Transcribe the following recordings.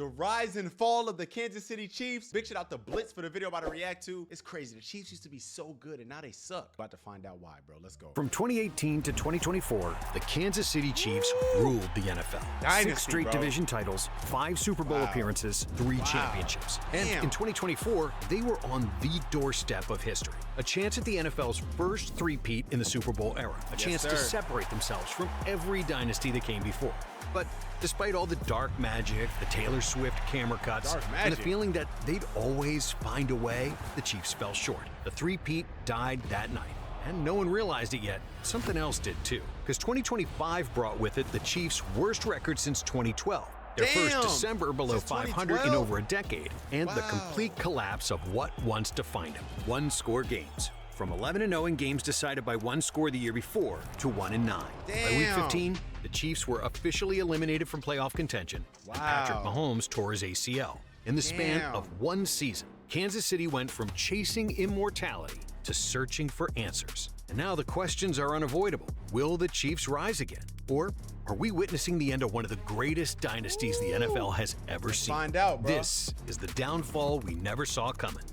The rise and fall of the Kansas City Chiefs. Big shout out to Blitz for the video I'm about to react to. It's crazy. The Chiefs used to be so good and now they suck. About to find out why, bro. Let's go. From 2018 to 2024, the Kansas City Chiefs ruled the NFL. Dynasty, 6 straight bro. division titles, 5 Super Bowl appearances, 3 championships. And in 2024, they were on the doorstep of history. A chance at the NFL's first three-peat in the Super Bowl era. A chance to separate themselves from every dynasty that came before. But despite all the dark magic, the Taylor Swift camera cuts, and the feeling that they'd always find a way, the Chiefs fell short. The three-peat died that night. And no one realized it yet. Something else did too. Because 2025 brought with it the Chiefs' worst record since 2012. Their first December below 500 in over a decade. And the complete collapse of what once defined them. One-score games. From 11-0 in games decided by one score the year before to 1-9. By week 15, the Chiefs were officially eliminated from playoff contention. And Patrick Mahomes tore his ACL. In the span of one season, Kansas City went from chasing immortality to searching for answers. And now the questions are unavoidable. Will the Chiefs rise again? Or are we witnessing the end of one of the greatest dynasties the NFL has ever seen? Find out, bro. This is the downfall we never saw coming.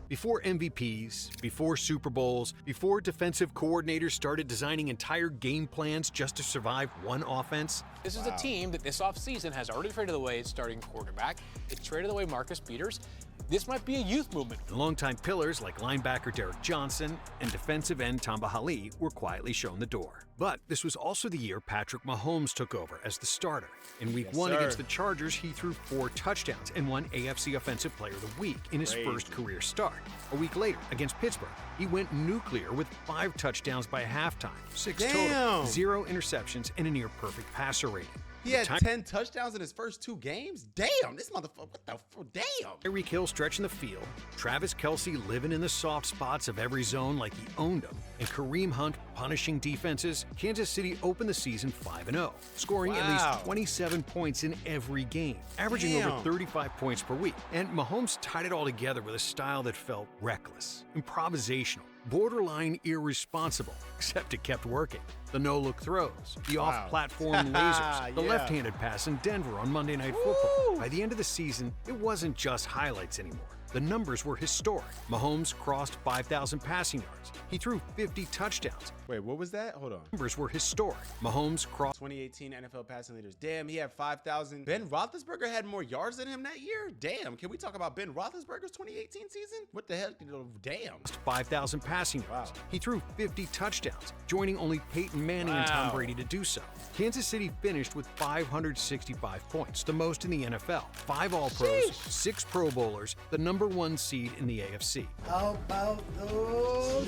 Before MVPs, before Super Bowls, before defensive coordinators started designing entire game plans just to survive one offense. This is a team that this offseason has already traded away its starting quarterback. It traded away Marcus Peters. This might be a youth movement. And longtime pillars like linebacker Derek Johnson and defensive end Tamba Hali were quietly shown the door. But this was also the year Patrick Mahomes took over as the starter. In week 1 against the Chargers, he threw 4 touchdowns and won AFC Offensive Player of the Week in his first career start. A week later, against Pittsburgh, he went nuclear with 5 touchdowns by halftime, 6 total, 0 interceptions, and a near-perfect passer rating. He had 10 touchdowns in his first 2 games? Damn, this motherfucker, what the fuck, damn. Tyreek Hill stretching the field, Travis Kelce living in the soft spots of every zone like he owned them, and Kareem Hunt punishing defenses, Kansas City opened the season 5-0, scoring at least 27 points in every game, averaging over 35 points per week. And Mahomes tied it all together with a style that felt reckless, improvisational, borderline irresponsible, except it kept working. The no-look throws, the off-platform lasers, the left-handed pass in Denver on Monday Night Football. By the end of the season, it wasn't just highlights anymore. The numbers were historic. Mahomes crossed 5,000 passing yards. He threw 50 touchdowns. Wait, what was that? Hold on. Numbers were historic. Mahomes crossed 2018 NFL passing leaders. Damn, he had 5,000. Ben Roethlisberger had more yards than him that year? Damn, can we talk about Ben Roethlisberger's 2018 season? What the heck? Damn. 5,000 passing yards. He threw 50 touchdowns, joining only Peyton Manning and Tom Brady to do so. Kansas City finished with 565 points, the most in the NFL. 5 All-Pros, 6 Pro Bowlers, the #1 seed in the AFC. How about those?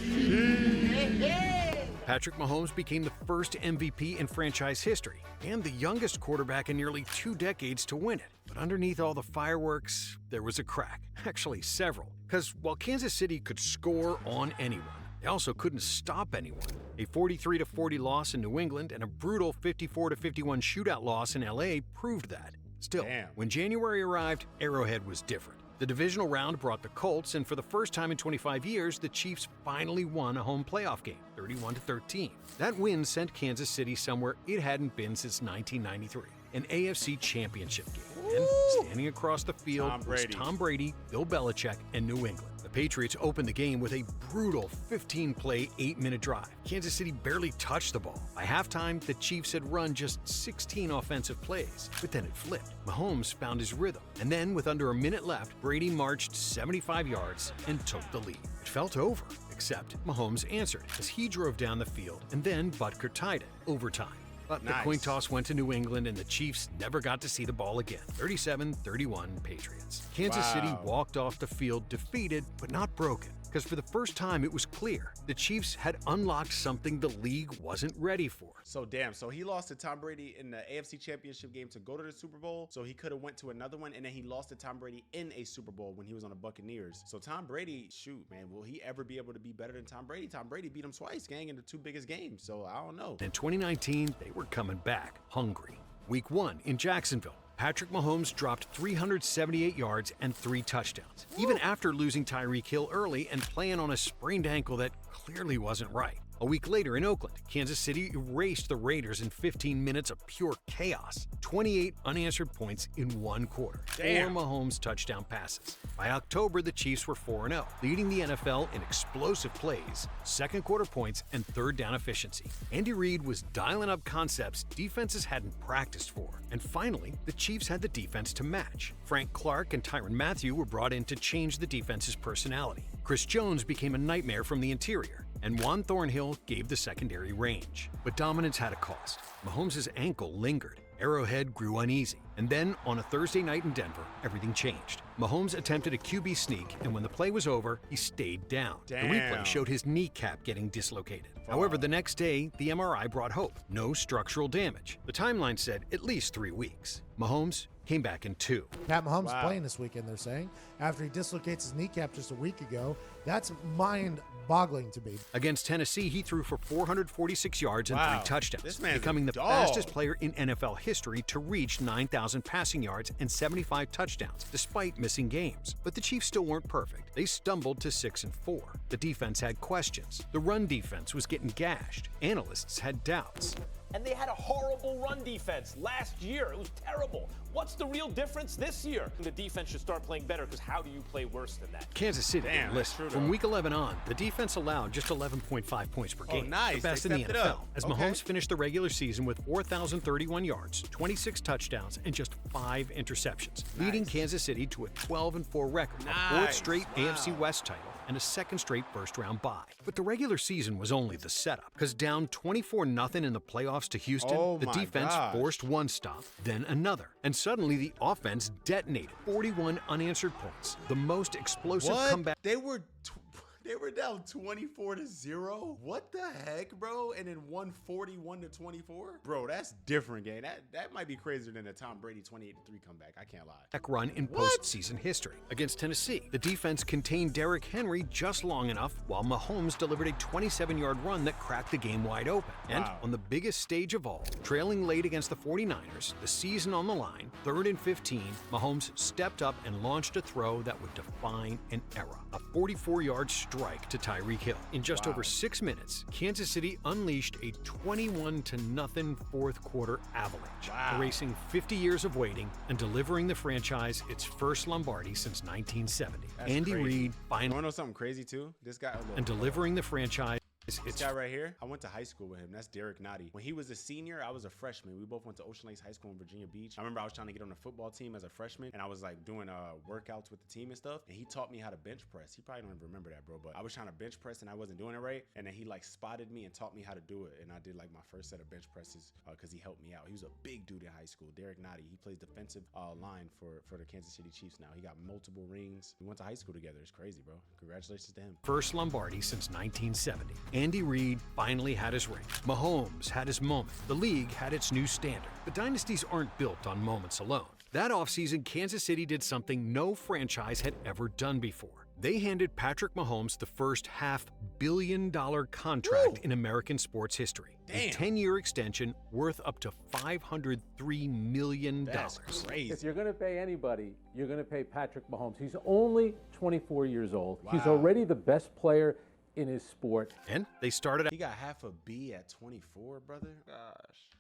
Patrick Mahomes became the first MVP in franchise history and the youngest quarterback in nearly 2 decades to win it. But underneath all the fireworks, there was a crack. Actually, several. Because while Kansas City could score on anyone, they also couldn't stop anyone. A 43-40 loss in New England and a brutal 54-51 shootout loss in LA proved that. Still, when January arrived, Arrowhead was different. The divisional round brought the Colts, and for the first time in 25 years, the Chiefs finally won a home playoff game, 31-13. That win sent Kansas City somewhere it hadn't been since 1993, an AFC championship game. And standing across the field was Tom Brady, Bill Belichick, and New England. The Patriots opened the game with a brutal 15-play, 8-minute drive. Kansas City barely touched the ball. By halftime, the Chiefs had run just 16 offensive plays, but then it flipped. Mahomes found his rhythm, and then with under a minute left, Brady marched 75 yards and took the lead. It felt over, except Mahomes answered as he drove down the field, and then Butker tied it, overtime. But the coin toss went to New England, and the Chiefs never got to see the ball again. 37-31 Patriots. Kansas City walked off the field defeated, but not broken. Because for the first time, it was clear the Chiefs had unlocked something the league wasn't ready for. So damn, so he lost to Tom Brady in the AFC Championship game to go to the Super Bowl. So he could have went to another one, and then he lost to Tom Brady in a Super Bowl when he was on the Buccaneers. So Tom Brady, shoot, man, will he ever be able to be better than Tom Brady? Tom Brady beat him twice, gang, in the 2 biggest games. So I don't know. In 2019, they were coming back hungry. Week 1 in Jacksonville, Patrick Mahomes dropped 378 yards and 3 touchdowns, even after losing Tyreek Hill early and playing on a sprained ankle that clearly wasn't right. A week later in Oakland, Kansas City erased the Raiders in 15 minutes of pure chaos. 28 unanswered points in one quarter. Damn. 4 Mahomes touchdown passes. By October, the Chiefs were 4-0, leading the NFL in explosive plays, second quarter points, and third down efficiency. Andy Reid was dialing up concepts defenses hadn't practiced for. And finally, the Chiefs had the defense to match. Frank Clark and Tyrann Mathieu were brought in to change the defense's personality. Chris Jones became a nightmare from the interior, and Juan Thornhill gave the secondary range. But dominance had a cost. Mahomes' ankle lingered. Arrowhead grew uneasy. And then, on a Thursday night in Denver, everything changed. Mahomes attempted a QB sneak, and when the play was over, he stayed down. Damn. The replay showed his kneecap getting dislocated. However, the next day, the MRI brought hope. No structural damage. The timeline said at least 3 weeks. Mahomes came back in 2. Pat Mahomes Wow. playing this weekend, they're saying, after he dislocates his kneecap just a week ago. That's mind-boggling to me. Against Tennessee, he threw for 446 yards and Wow. 3 touchdowns, This man's a becoming the dog. fastest player in NFL history to reach 9,000 passing yards and 75 touchdowns, despite missing games. But the Chiefs still weren't perfect. They stumbled to 6-4. The defense had questions. The run defense was getting gashed. Analysts had doubts. And they had a horrible run defense last year. It was terrible. What's the real difference this year? The defense should start playing better, because how do you play worse than that? Kansas City Damn, didn't that's listen. true, From though. week 11 on, the defense allowed just 11.5 points per game. nice. The best They in the stepped it NFL. up. As Okay. Mahomes finished the regular season with 4,031 yards, 26 touchdowns, and just 5 interceptions, leading Kansas City to a 12-4 record, a 4th Nice. straight AFC Wow. West title, and a 2nd straight first-round bye. But the regular season was only the setup, because down 24-0 in the playoffs to Houston, Oh the my defense gosh. forced one stop, then another, and suddenly the offense detonated. 41 unanswered points, the most explosive What? comeback. They were down 24-0. What the heck, bro? And then won 41-24. Bro, that's different, gang. That might be crazier than a Tom Brady 28-3 comeback. I can't lie. Run in What? postseason history. Against Tennessee, the defense contained Derrick Henry just long enough while Mahomes delivered a 27-yard run that cracked the game wide open. And Wow. on the biggest stage of all, trailing late against the 49ers, the season on the line, 3rd and 15, Mahomes stepped up and launched a throw that would define an era. A 44-yard strike to Tyreek Hill. In just Wow. over 6 minutes, Kansas City unleashed a 21-0 fourth quarter avalanche, Wow. erasing 50 years of waiting and delivering the franchise its first Lombardi since 1970. That's Andy crazy. Reid You finally wanna know something crazy too? This guy, look, and delivering the franchise This its guy right here, I went to high school with him. That's Derek Nottie. When he was a senior, I was a freshman. We both went to Ocean Lakes High School in Virginia Beach. I remember I was trying to get on the football team as a freshman, and I was like doing workouts with the team and stuff. And he taught me how to bench press. He probably don't even remember that, bro. But I was trying to bench press and I wasn't doing it right. And then he like spotted me and taught me how to do it. And I did like my first set of bench presses because he helped me out. He was a big dude in high school. Derek Nottie. He plays defensive line for the Kansas City Chiefs now. He got multiple rings. We went to high school together. It's crazy, bro. Congratulations to him. first Lombardi since 1970. Andy Reid finally had his ring. Mahomes had his moment. The league had its new standard. But dynasties aren't built on moments alone. That offseason, Kansas City did something no franchise had ever done before. They handed Patrick Mahomes the first $500 million contract in American sports history. A Damn. 10-year extension worth up to $503 million. That's crazy. If you're going to pay anybody, you're going to pay Patrick Mahomes. He's only 24 years old. He's Wow. already the best player in his sport. And they started He got half a B at 24, brother. Gosh.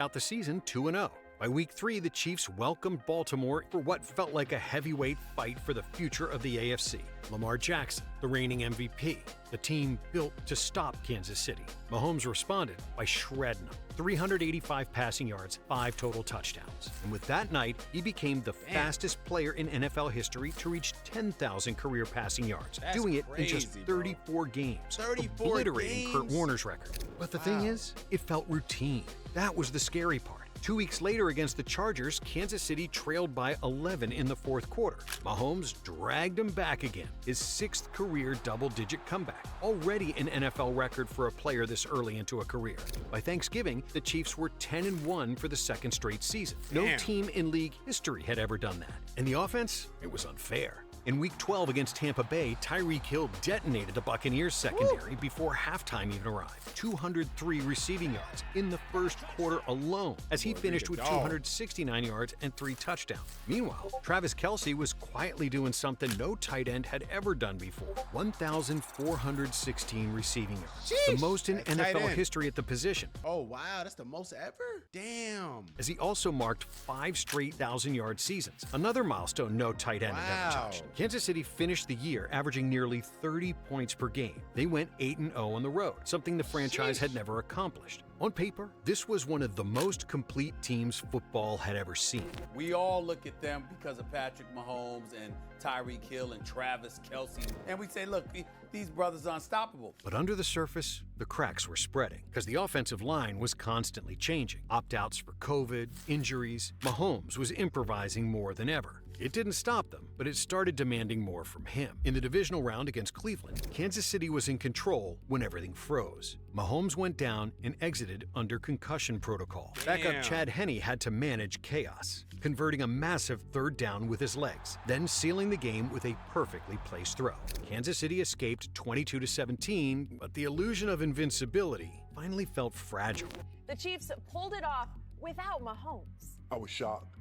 out the season 2-0. By week 3, the Chiefs welcomed Baltimore for what felt like a heavyweight fight for the future of the AFC. Lamar Jackson, the reigning MVP, the team built to stop Kansas City. Mahomes responded by shredding them. 385 passing yards, 5 total touchdowns. And with that night, he became the fastest player in NFL history to reach 10,000 career passing yards, That's doing it in just crazy, bro. 34 games, 34 obliterating Kurt games? Warner's record. But the thing is, it felt routine. That was the scary part. 2 weeks later against the Chargers, Kansas City trailed by 11 in the fourth quarter. Mahomes dragged him back again, his 6th career double-digit comeback, already an NFL record for a player this early into a career. By Thanksgiving, the Chiefs were 10-1 for the 2nd straight season. No Damn. team in league history had ever done that. And the offense? It was unfair. In Week 12 against Tampa Bay, Tyreek Hill detonated the Buccaneers' secondary before halftime even arrived. 203 receiving yards in the first quarter alone, as he finished with 269 yards and 3 touchdowns. Meanwhile, Travis Kelce was quietly doing something no tight end had ever done before. 1,416 receiving yards, the most in NFL history at the position. Oh, wow, that's the most ever? Damn. As he also marked 5 straight 1,000-yard seasons, another milestone no tight end had ever touched. Kansas City finished the year averaging nearly 30 points per game. They went 8-0 on the road, something the franchise had never accomplished. On paper, this was one of the most complete teams football had ever seen. We all look at them because of Patrick Mahomes and Tyreek Hill and Travis Kelce, and we say, look, these brothers are unstoppable. But under the surface, the cracks were spreading because the offensive line was constantly changing. Opt-outs for COVID, injuries. Mahomes was improvising more than ever. It didn't stop them, but it started demanding more from him. In the divisional round against Cleveland, Kansas City was in control when everything froze. Mahomes went down and exited under concussion protocol. Backup Chad Henne had to manage chaos, converting a massive third down with his legs, then sealing the game with a perfectly placed throw. Kansas City escaped 22-17, but the illusion of invincibility finally felt fragile. The Chiefs pulled it off without Mahomes. I was shocked.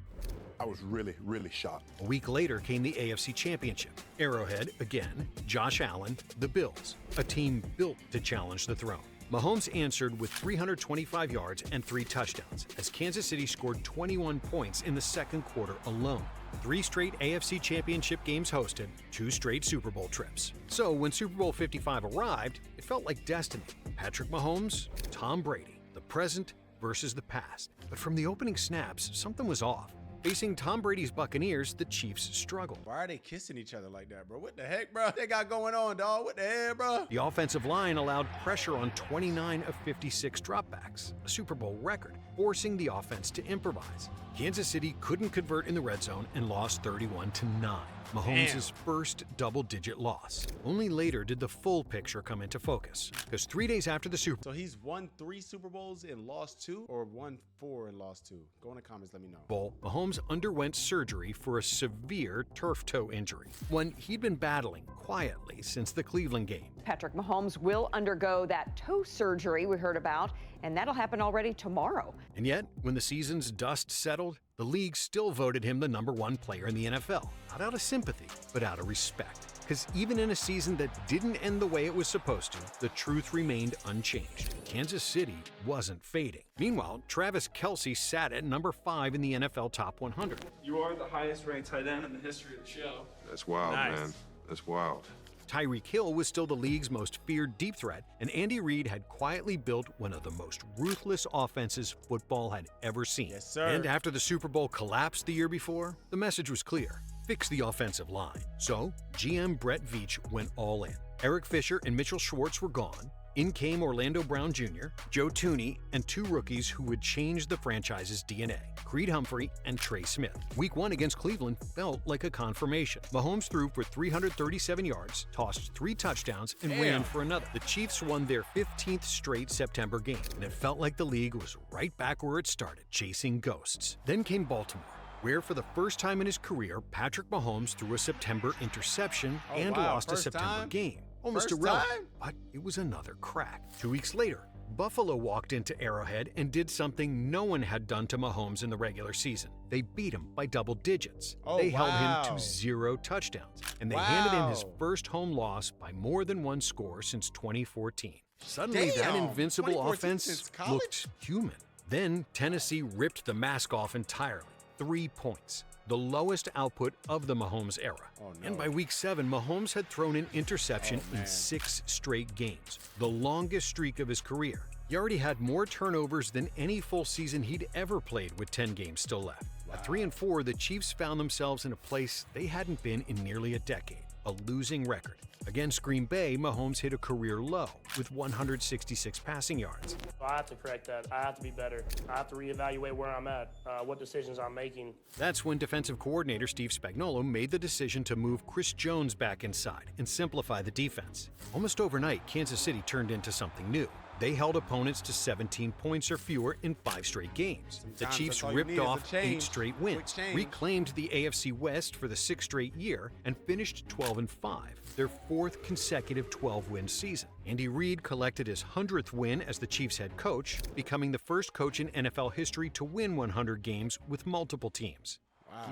I was really, really shocked. A week later came the AFC Championship. Arrowhead, again, Josh Allen, the Bills, a team built to challenge the throne. Mahomes answered with 325 yards and 3 touchdowns, as Kansas City scored 21 points in the second quarter alone. 3 straight AFC Championship games hosted, 2 straight Super Bowl trips. So when Super Bowl 55 arrived, it felt like destiny. Patrick Mahomes, Tom Brady, the present versus the past. But from the opening snaps, something was off. Facing Tom Brady's Buccaneers, the Chiefs struggled. Why are they kissing each other like that, bro? What the heck, bro? They got going on, dog. What the hell, bro? The offensive line allowed pressure on 29 of 56 dropbacks, a Super Bowl record, forcing the offense to improvise. Kansas City couldn't convert in the red zone and lost 31-9. Mahomes' first double-digit loss. Only later did the full picture come into focus, because 3 days after the Super Bowl, So he's won 3 Super Bowls and lost 2, or won 4 and lost 2? Go in the comments, let me know. Mahomes underwent surgery for a severe turf toe injury, one he'd been battling quietly since the Cleveland game. Patrick Mahomes will undergo that toe surgery we heard about, and that'll happen already tomorrow. And yet, when the season's dust settled, the league still voted him the #1 player in the NFL, not out of sympathy, but out of respect. Because even in a season that didn't end the way it was supposed to, the truth remained unchanged. Kansas City wasn't fading. Meanwhile, Travis Kelce sat at number 5 in the NFL Top 100. You are the highest ranked tight end in the history of the show. That's wild, man. That's wild. Tyreek Hill was still the league's most feared deep threat, and Andy Reid had quietly built one of the most ruthless offenses football had ever seen. Yes, sir. And after the Super Bowl collapsed the year before, the message was clear: fix the offensive line. So, GM Brett Veach went all in. Eric Fisher and Mitchell Schwartz were gone. In came Orlando Brown Jr., Joe Thuney, and 2 rookies who would change the franchise's DNA, Creed Humphrey and Trey Smith. Week 1 against Cleveland felt like a confirmation. Mahomes threw for 337 yards, tossed 3 touchdowns, and ran for another. The Chiefs won their 15th straight September game, and it felt like the league was right back where it started, chasing ghosts. Then came Baltimore, where for the first time in his career, Patrick Mahomes threw a September interception and lost a September game. Almost irrelevant, but it was another crack. 2 weeks later, Buffalo walked into Arrowhead and did something no one had done to Mahomes in the regular season. They beat him by double digits. They held him to 0 touchdowns, and they handed him his first home loss by more than 1 score since 2014. Suddenly, that invincible offense looked human. Then Tennessee ripped the mask off entirely. 3 points. The lowest output of the Mahomes era. And by week 7, Mahomes had thrown an interception in 6 straight games, the longest streak of his career. He already had more turnovers than any full season he'd ever played with 10 games still left. At 3-4, the Chiefs found themselves in a place they hadn't been in nearly a decade, a losing record. Against Green Bay, Mahomes hit a career low with 166 passing yards. I have to correct that. I have to be better. I have to reevaluate where I'm at, what decisions I'm making. That's when defensive coordinator Steve Spagnuolo made the decision to move Chris Jones back inside and simplify the defense. Almost overnight, Kansas City turned into something new. They held opponents to 17 points or fewer in 5 straight games. The Sometimes Chiefs that's all you ripped need is a off 8 change. straight Quick wins, change. reclaimed the AFC West for the 6th straight year, and finished 12-5, their 4th consecutive 12-win season. Andy Reid collected his 100th win as the Chiefs head coach, becoming the first coach in NFL history to win 100 games with multiple teams.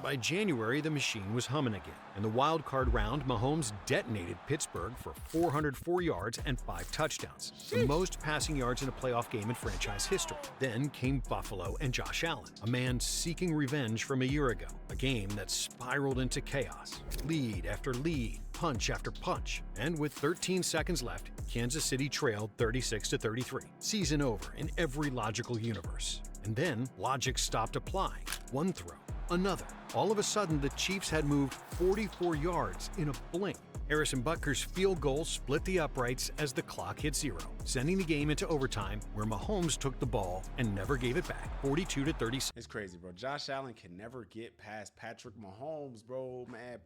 By January, the machine was humming again. In the wild card round, Mahomes detonated Pittsburgh for 404 yards and 5 touchdowns, the most passing yards in a playoff game in franchise history. Then came Buffalo and Josh Allen, a man seeking revenge from a year ago, a game that spiraled into chaos. Lead after lead, punch after punch, and with 13 seconds left, Kansas City trailed 36-33. Season over in every logical universe. And then logic stopped applying. One throw, another. All of a sudden, the Chiefs had moved 44 yards in a blink. Harrison Butker's field goal split the uprights as the clock hit 0, sending the game into overtime, where Mahomes took the ball and never gave it back, 42-36. It's crazy, bro. Josh Allen can never get past Patrick Mahomes, bro. Man,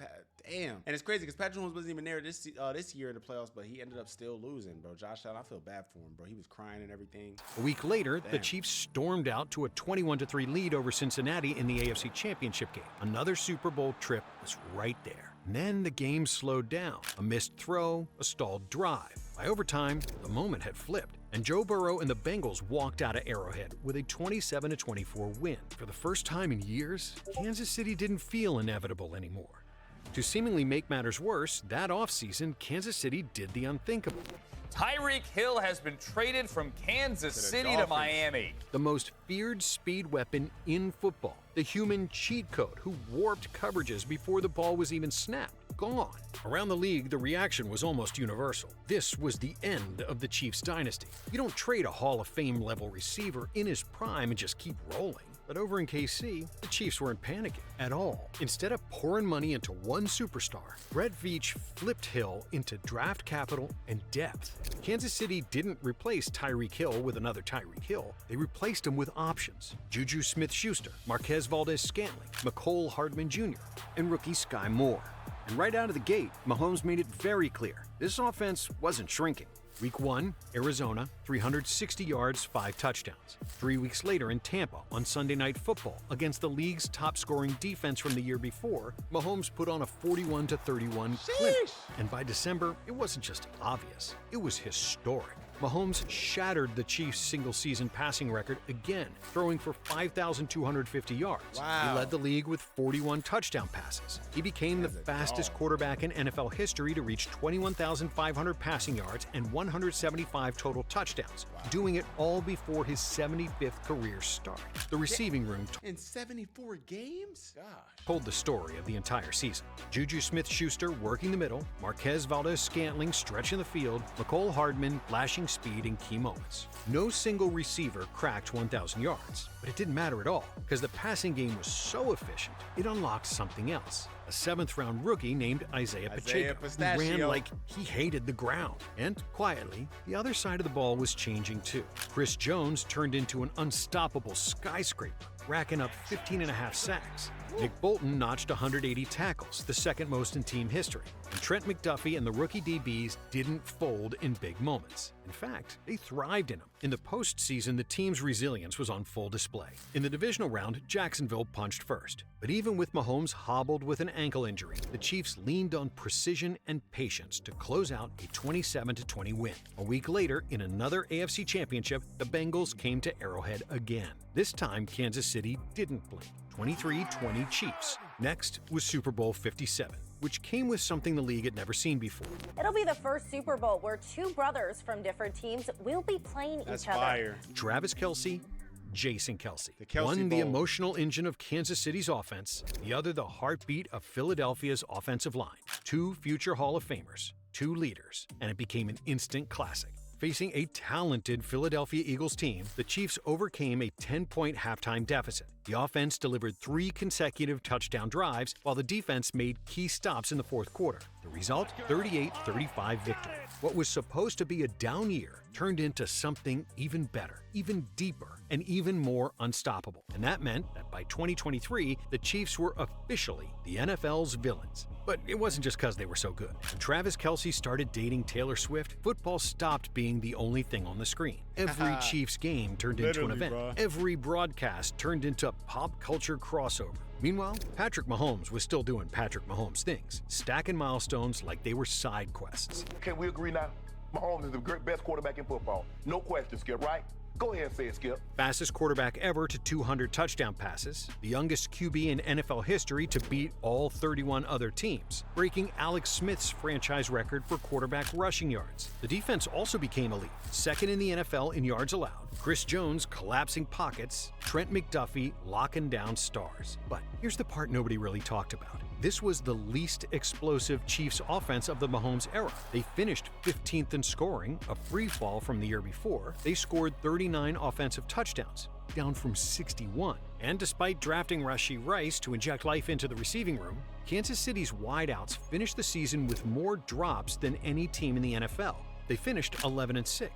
damn. And it's crazy because Patrick Mahomes wasn't even there this year in the playoffs, but he ended up still losing, bro. Josh Allen, I feel bad for him, bro. He was crying and everything. A week later, the Chiefs stormed out to a 21-3 lead over Cincinnati in the AFC Championship game. Another Super Bowl trip was right there. And then the game slowed down. A missed throw, a stalled drive. By overtime, the moment had flipped, and Joe Burrow and the Bengals walked out of Arrowhead with a 27-24 win. For the first time in years, Kansas City didn't feel inevitable anymore. To seemingly make matters worse, that offseason, Kansas City did the unthinkable. Tyreek Hill has been traded from Kansas City to Miami. The most feared speed weapon in football, the human cheat code who warped coverages before the ball was even snapped, gone. Around the league, the reaction was almost universal. This was the end of the Chiefs dynasty. You don't trade a Hall of Fame level receiver in his prime and just keep rolling. But over in KC, the Chiefs weren't panicking at all. Instead of pouring money into one superstar, Brett Veach flipped Hill into draft capital and depth. Kansas City didn't replace Tyreek Hill with another Tyreek Hill. They replaced him with options. Juju Smith-Schuster, Marquez Valdez-Scantling, McCole Hardman Jr., and rookie Sky Moore. And right out of the gate, Mahomes made it very clear this offense wasn't shrinking. Week 1, Arizona, 360 yards, 5 touchdowns. 3 weeks later in Tampa on Sunday Night Football against the league's top-scoring defense from the year before, Mahomes put on a 41-31 clinic. And by December, it wasn't just obvious, it was historic. Mahomes shattered the Chiefs' single-season passing record again, throwing for 5,250 yards. Wow. He led the league with 41 touchdown passes. He became the fastest quarterback in NFL history to reach 21,500 passing yards and 175 total touchdowns, doing it all before his 75th career start. The receiving room in 74 games? Gosh. Told the story of the entire season. Juju Smith-Schuster working the middle, Marquez Valdez-Scantling stretching the field, McCole Hardman flashing speed in key moments. No single receiver cracked 1,000 yards, but it didn't matter at all because the passing game was so efficient, it unlocked something else. A 7th-round rookie named Isaiah Pacheco, who ran like he hated the ground. And quietly, the other side of the ball was changing too. Chris Jones turned into an unstoppable skyscraper, racking up 15.5 sacks. Nick Bolton notched 180 tackles, the second most in team history. And Trent McDuffie and the rookie DBs didn't fold in big moments. In fact, they thrived in them. In the postseason, the team's resilience was on full display. In the divisional round, Jacksonville punched first. But even with Mahomes hobbled with an ankle injury, the Chiefs leaned on precision and patience to close out a 27-20 win. A week later, in another AFC championship, the Bengals came to Arrowhead again. This time, Kansas City didn't blink. 23-20 Chiefs. Next was Super Bowl 57, which came with something the league had never seen before. It'll be the first Super Bowl where 2 brothers from different teams will be playing each other. Fire. Travis Kelce, Jason Kelce. Kelce One, the Bowl. emotional engine of Kansas City's offense. The other, the heartbeat of Philadelphia's offensive line. 2 future Hall of Famers, 2 leaders, and it became an instant classic. Facing a talented Philadelphia Eagles team, the Chiefs overcame a 10-point halftime deficit. The offense delivered 3 consecutive touchdown drives, while the defense made key stops in the fourth quarter. The result, 38-35 victory. What was supposed to be a down year turned into something even better, even deeper, and even more unstoppable. And that meant that by 2023, the Chiefs were officially the NFL's villains. But it wasn't just because they were so good. When Travis Kelce started dating Taylor Swift, football stopped being the only thing on the screen. Every Chiefs game turned into an event. Bro. Every broadcast turned into pop culture crossover. Meanwhile, Patrick Mahomes was still doing Patrick Mahomes things, stacking milestones like they were side quests. Can we agree now? Mahomes is the best quarterback in football. No question, Skip, right? Go ahead and say it, Skip. Fastest quarterback ever to 200 touchdown passes, the youngest QB in NFL history to beat all 31 other teams, breaking Alex Smith's franchise record for quarterback rushing yards. The defense also became elite, second in the NFL in yards allowed. Chris Jones collapsing pockets, Trent McDuffie locking down stars. But here's the part nobody really talked about. This was the least explosive Chiefs offense of the Mahomes era. They finished 15th in scoring, a free fall from the year before. They scored 39 offensive touchdowns, down from 61. And despite drafting Rashee Rice to inject life into the receiving room, Kansas City's wideouts finished the season with more drops than any team in the NFL. They finished 11-6.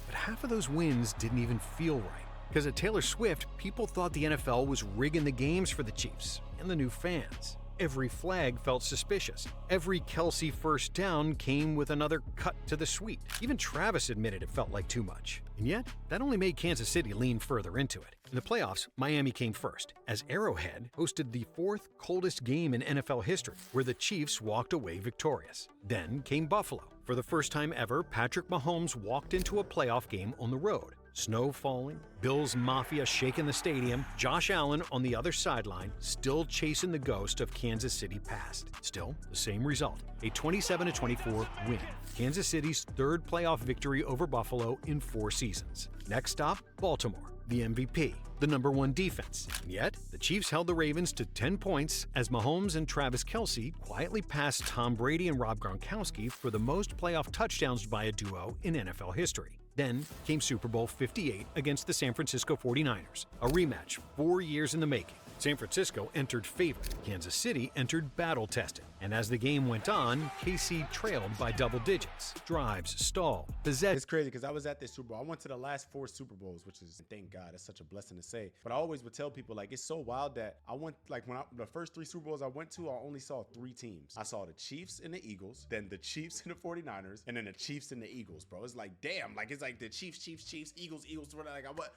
But half of those wins didn't even feel right. Because at Taylor Swift, people thought the NFL was rigging the games for the Chiefs and the new fans. Every flag felt suspicious. Every Kelce first down came with another cut to the suite. Even Travis admitted it felt like too much. And yet, that only made Kansas City lean further into it. In the playoffs, Miami came first, as Arrowhead hosted the fourth coldest game in NFL history, where the Chiefs walked away victorious. Then came Buffalo. For the first time ever, Patrick Mahomes walked into a playoff game on the road. Snow falling, Bills Mafia shaking the stadium, Josh Allen on the other sideline, still chasing the ghost of Kansas City past. Still, the same result, a 27-24 win. Kansas City's third playoff victory over Buffalo in 4 seasons. Next stop, Baltimore, the MVP, the #1 defense. And yet, the Chiefs held the Ravens to 10 points as Mahomes and Travis Kelce quietly passed Tom Brady and Rob Gronkowski for the most playoff touchdowns by a duo in NFL history. Then came Super Bowl 58 against the San Francisco 49ers, a rematch 4 years in the making. San Francisco entered favored, Kansas City entered battle-tested, and as the game went on, KC trailed by double digits. Drives stalled, possessed. It's crazy because I was at this Super Bowl. I went to the last 4 Super Bowls, which is, thank God, that's such a blessing to say. But I always would tell people, like, it's so wild that I went, like, the first 3 Super Bowls I went to, I only saw 3 teams. I saw the Chiefs and the Eagles, then the Chiefs and the 49ers, and then the Chiefs and the Eagles, bro. It's like, damn, like, it's like the Chiefs, Eagles,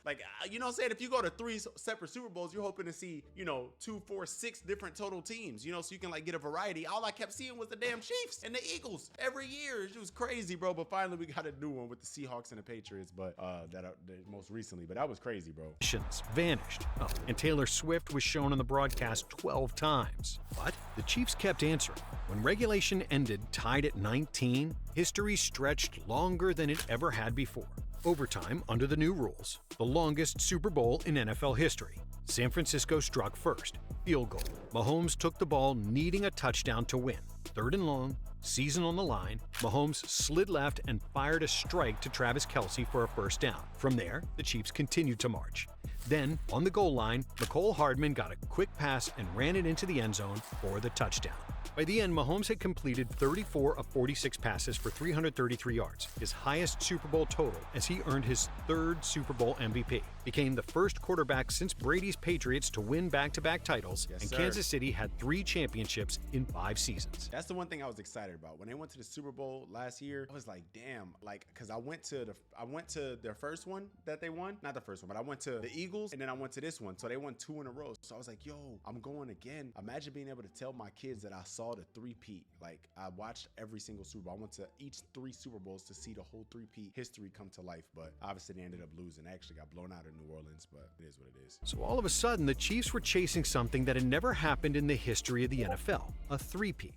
like, you know what I'm saying? If you go to 3 separate Super Bowls, you're hoping to see, 2, 4, 6 different total teams, so you can like get a variety. All I kept seeing was the damn Chiefs and the Eagles every year. It was crazy, bro. But finally, we got a new one with the Seahawks and the Patriots, but most recently. But that was crazy, bro. Vanished. Oh, and Taylor Swift was shown on the broadcast 12 times. But the Chiefs kept answering. When regulation ended tied at 19, history stretched longer than it ever had before. Overtime under the new rules, the longest Super Bowl in NFL history. San Francisco struck first. Field goal. Mahomes took the ball, needing a touchdown to win. 3rd and long, season on the line. Mahomes slid left and fired a strike to Travis Kelce for a first down. From there, the Chiefs continued to march. Then, on the goal line, Mecole Hardman got a quick pass and ran it into the end zone for the touchdown. By the end, Mahomes had completed 34 of 46 passes for 333 yards, his highest Super Bowl total, as he earned his 3rd Super Bowl MVP. Became the first quarterback since Brady's Patriots to win back-to-back titles, and Kansas City had 3 championships in 5 seasons. That's the one thing I was excited about. When they went to the Super Bowl last year, I was like, damn, like, because I went to their first one that they won. Not the first one, but I went to the Eagles, and then I went to this one. So they won 2 in a row. So I was like, yo, I'm going again. Imagine being able to tell my kids that I saw the three-peat. Like, I watched every single Super Bowl. I went to each 3 Super Bowls to see the whole three-peat history come to life. But obviously they ended up losing. They actually got blown out in New Orleans, but it is what it is. So all of a sudden, the Chiefs were chasing something that had never happened in the history of the NFL, a three-peat.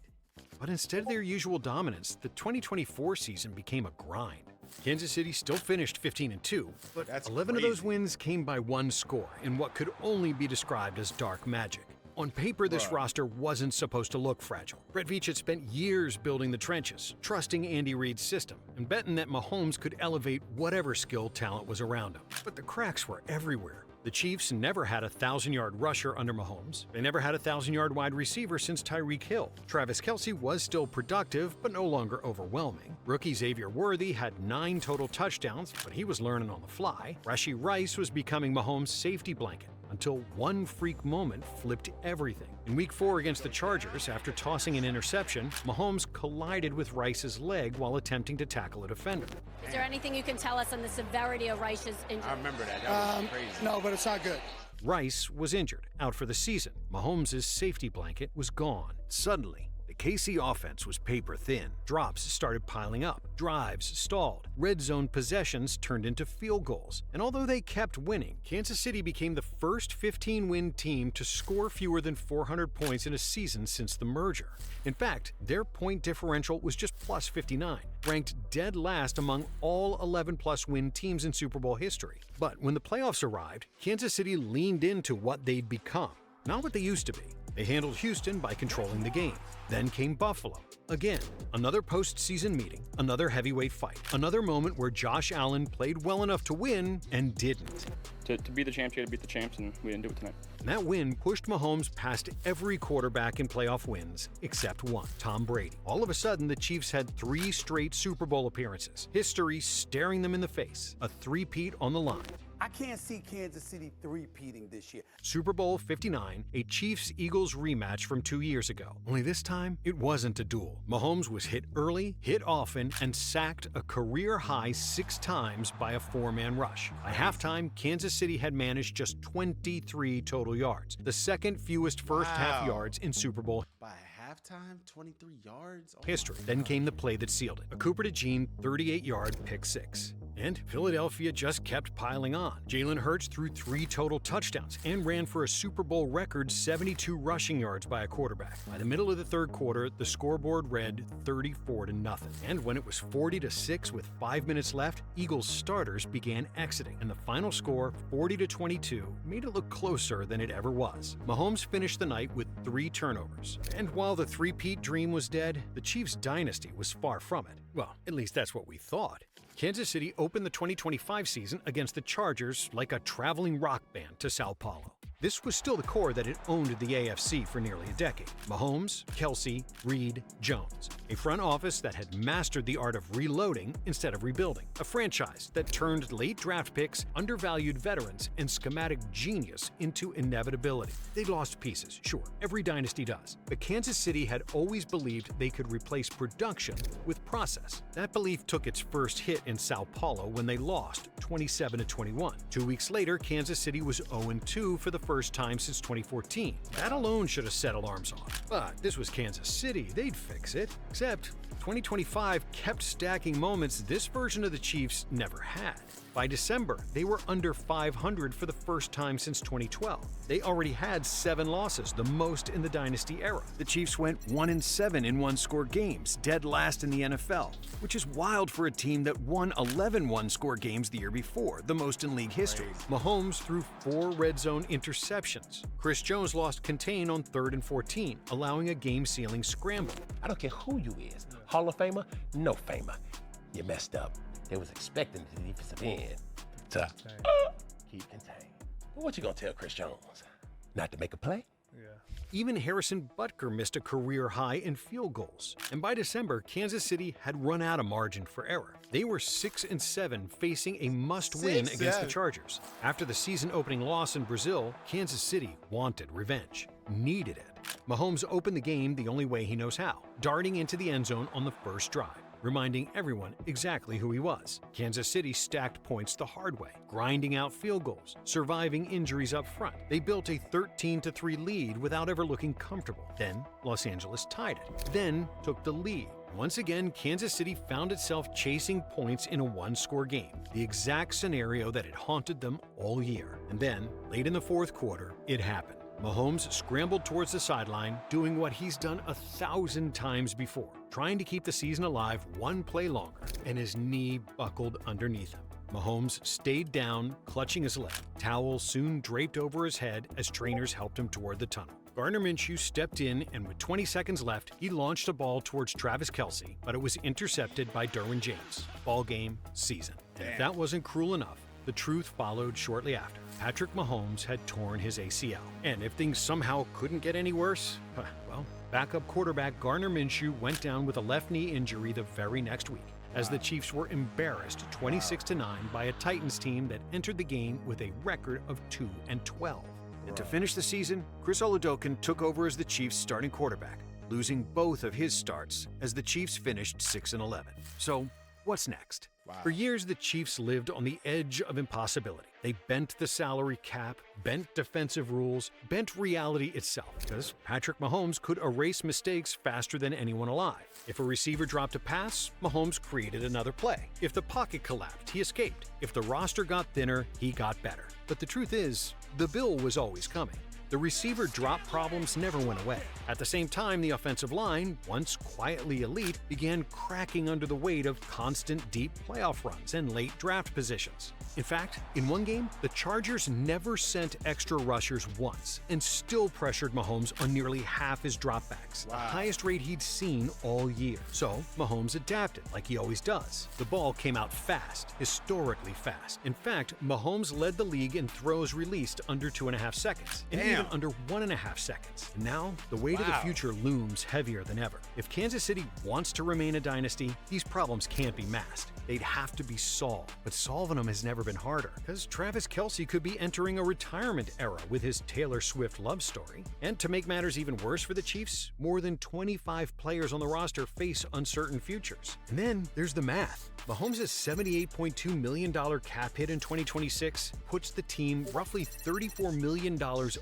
But instead of their usual dominance, the 2024 season became a grind. Kansas City still finished 15-2, but 11 of those wins came by 1 score in what could only be described as dark magic. On paper, this roster wasn't supposed to look fragile. Brett Veach had spent years building the trenches, trusting Andy Reid's system, and betting that Mahomes could elevate whatever skill talent was around him. But the cracks were everywhere. The Chiefs never had a 1,000-yard rusher under Mahomes. They never had a 1,000-yard wide receiver since Tyreek Hill. Travis Kelce was still productive, but no longer overwhelming. Rookie Xavier Worthy had 9 total touchdowns, but he was learning on the fly. Rashee Rice was becoming Mahomes' safety blanket, until one freak moment flipped everything. In Week 4 against the Chargers, after tossing an interception, Mahomes collided with Rice's leg while attempting to tackle a defender. Is there anything you can tell us on the severity of Rice's injury? I remember that. That was crazy. No, but it's not good. Rice was injured, out for the season. Mahomes' safety blanket was gone. Suddenly, the KC offense was paper thin. Drops started piling up. Drives stalled. Red zone possessions turned into field goals. And although they kept winning, Kansas City became the first 15-win team to score fewer than 400 points in a season since the merger. In fact, their point differential was just plus 59, ranked dead last among all 11-plus win teams in Super Bowl history. But when the playoffs arrived, Kansas City leaned into what they'd become, not what they used to be. They handled Houston by controlling the game. Then came Buffalo. Again, another postseason meeting, another heavyweight fight, another moment where Josh Allen played well enough to win and didn't. To be the champs, you had to beat the champs, and we didn't do it tonight. And that win pushed Mahomes past every quarterback in playoff wins except one, Tom Brady. All of a sudden, the Chiefs had 3 straight Super Bowl appearances, history staring them in the face, a three-peat on the line. I can't see Kansas City three-peating this year. Super Bowl 59, a Chiefs-Eagles rematch from 2 years ago. Only this time, it wasn't a duel. Mahomes was hit early, hit often, and sacked a career-high 6 times by a 4-man rush. By halftime, Kansas City had managed just 23 total yards, the second fewest first-half yards in Super Bowl By halftime, 23 yards? Oh history. Then came the play that sealed it, a Cooper DeJean 38-yard pick 6. And Philadelphia just kept piling on. Jalen Hurts threw 3 total touchdowns and ran for a Super Bowl record 72 rushing yards by a quarterback. By the middle of the third quarter, the scoreboard read 34-0. And when it was 40-6 with 5 minutes left, Eagles starters began exiting. And the final score, 40-22, made it look closer than it ever was. Mahomes finished the night with 3 turnovers. And while the three-peat dream was dead, the Chiefs' dynasty was far from it. Well, at least that's what we thought. Kansas City opened the 2025 season against the Chargers like a traveling rock band to Sao Paulo. This was still the core that had owned the AFC for nearly a decade. Mahomes, Kelce, Reed, Jones. A front office that had mastered the art of reloading instead of rebuilding. A franchise that turned late draft picks, undervalued veterans, and schematic genius into inevitability. They lost pieces, sure. Every dynasty does. But Kansas City had always believed they could replace production with process. That belief took its first hit in Sao Paulo when they lost 27-21. 2 weeks later, Kansas City was 0-2 for the first time since 2014. That alone should have set alarms off. But this was Kansas City. They'd fix it. Except 2025 kept stacking moments this version of the Chiefs never had. By December, they were under 500 for the first time since 2012. They already had 7 losses, the most in the dynasty era. The Chiefs went 1-7 in one-score games, dead last in the NFL, which is wild for a team that won 11 one-score games the year before, the most in league history. Mahomes threw 4 red zone interceptions. Chris Jones lost contain on 3rd and 14, allowing a game-sealing scramble. I don't care who you is, Hall of Famer, no Famer. You messed up. They was expecting the defensive end to keep contained. But what you gonna tell Chris Jones? Not to make a play? Even Harrison Butker missed a career high in field goals. And by December, Kansas City had run out of margin for error. They were 6-7, facing a must-win against the Chargers. After the season-opening loss in Brazil, Kansas City wanted revenge, needed it. Mahomes opened the game the only way he knows how, darting into the end zone on the first drive, reminding everyone exactly who he was. Kansas City stacked points the hard way, grinding out field goals, surviving injuries up front. They built a 13-3 lead without ever looking comfortable. Then, Los Angeles tied it, then took the lead. Once again, Kansas City found itself chasing points in a one-score game, the exact scenario that had haunted them all year. And then, late in the fourth quarter, it happened. Mahomes scrambled towards the sideline, doing what he's done 1,000 times before, trying to keep the season alive one play longer, and his knee buckled underneath him. Mahomes stayed down, clutching his leg. Towel soon draped over his head as trainers helped him toward the tunnel. Gardner Minshew stepped in, and with 20 seconds left, he launched a ball towards Travis Kelce, but it was intercepted by Derwin James. Ball game, season. And if that wasn't cruel enough, the The truth followed shortly after. Patrick Mahomes had torn his ACL. And if things somehow couldn't get any worse, well, backup quarterback Gardner Minshew went down with a left knee injury the very next week, as the Chiefs were embarrassed 26-9 by a Titans team that entered the game with a record of 2-12. And to finish the season, Chris Oladokun took over as the Chiefs' starting quarterback, losing both of his starts as the Chiefs finished 6-11. So, what's next? For years, the Chiefs lived on the edge of impossibility. They bent the salary cap, bent defensive rules, bent reality itself, because Patrick Mahomes could erase mistakes faster than anyone alive. If a receiver dropped a pass, Mahomes created another play. If the pocket collapsed, he escaped. If the roster got thinner, he got better. But the truth is, the bill was always coming. The receiver drop problems never went away. At the same time, the offensive line, once quietly elite, began cracking under the weight of constant deep playoff runs and late draft positions. In fact, in one game, the Chargers never sent extra rushers once and still pressured Mahomes on nearly half his dropbacks, the highest rate he'd seen all year. So, Mahomes adapted, like he always does. The ball came out fast, historically fast. In fact, Mahomes led the league in throws released under 2.5 seconds, and even under 1.5 seconds. And now, the weight of the future looms heavier than ever. If Kansas City wants to remain a dynasty, these problems can't be masked. They'd have to be solved, but solving them has never been harder, because Travis Kelce could be entering a retirement era with his Taylor Swift love story. And to make matters even worse for the Chiefs, more than 25 players on the roster face uncertain futures. And then there's the math. Mahomes' $78.2 million cap hit in 2026 puts the team roughly $34 million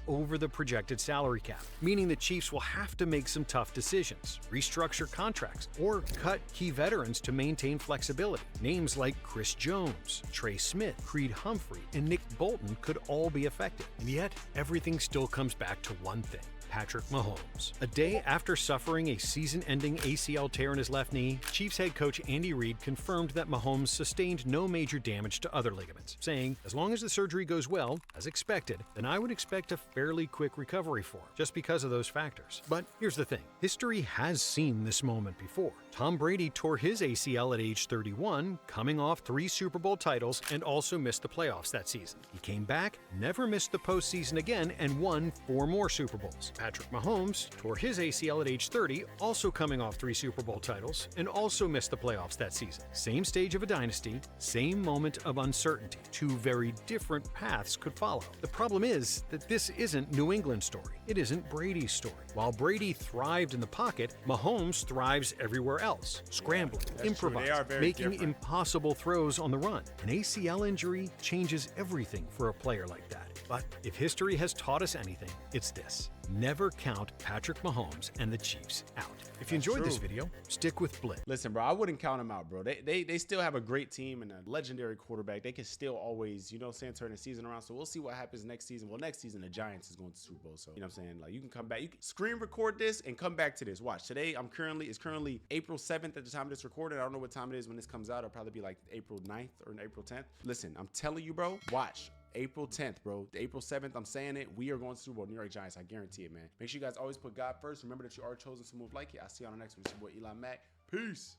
over the projected salary cap, meaning the Chiefs will have to make some tough decisions, restructure contracts, or cut key veterans to maintain flexibility. Names like Chris Jones, Trey Smith, Creed Humphrey, and Nick Bolton could all be affected. And yet, everything still comes back to one thing: Patrick Mahomes. A day after suffering a season-ending ACL tear in his left knee, Chiefs head coach Andy Reid confirmed that Mahomes sustained no major damage to other ligaments, saying, "As long as the surgery goes well, as expected, then I would expect a fairly quick recovery for him, just because of those factors." But here's the thing. History has seen this moment before. Tom Brady tore his ACL at age 31, coming off 3 Super Bowl titles, and also missed the playoffs that season. He came back, never missed the postseason again, and won 4 more Super Bowls. Patrick Mahomes tore his ACL at age 30, also coming off 3 Super Bowl titles, and also missed the playoffs that season. Same stage of a dynasty, same moment of uncertainty. 2 very different paths could follow. The problem is that this isn't New England's story. It isn't Brady's story. While Brady thrived in the pocket, Mahomes thrives everywhere else, scrambling, improvising, making impossible throws on the run. An ACL injury changes everything for a player like that. But if history has taught us anything, it's this: never count Patrick Mahomes and the Chiefs out. If you enjoyed this video, stick with Blitz. Listen, bro, I wouldn't count them out, bro. They still have a great team and a legendary quarterback. They can still always, you know what I'm saying, turn the season around. So we'll see what happens next season. Well, next season, the Giants is going to the Super Bowl. So, you know what I'm saying? Like, you can come back. You can screen record this and come back to this. Watch. Today, it's currently April 7th at the time of this recording. I don't know what time it is when this comes out. It'll probably be like April 9th or April 10th. Listen, I'm telling you, bro, watch. April 10th, bro. April 7th, I'm saying it. We are going to Super Bowl, New York Giants. I guarantee it, man. Make sure you guys always put God first. Remember that you are chosen to move like it. I'll see you on the next one. It's your boy, Mack. Peace.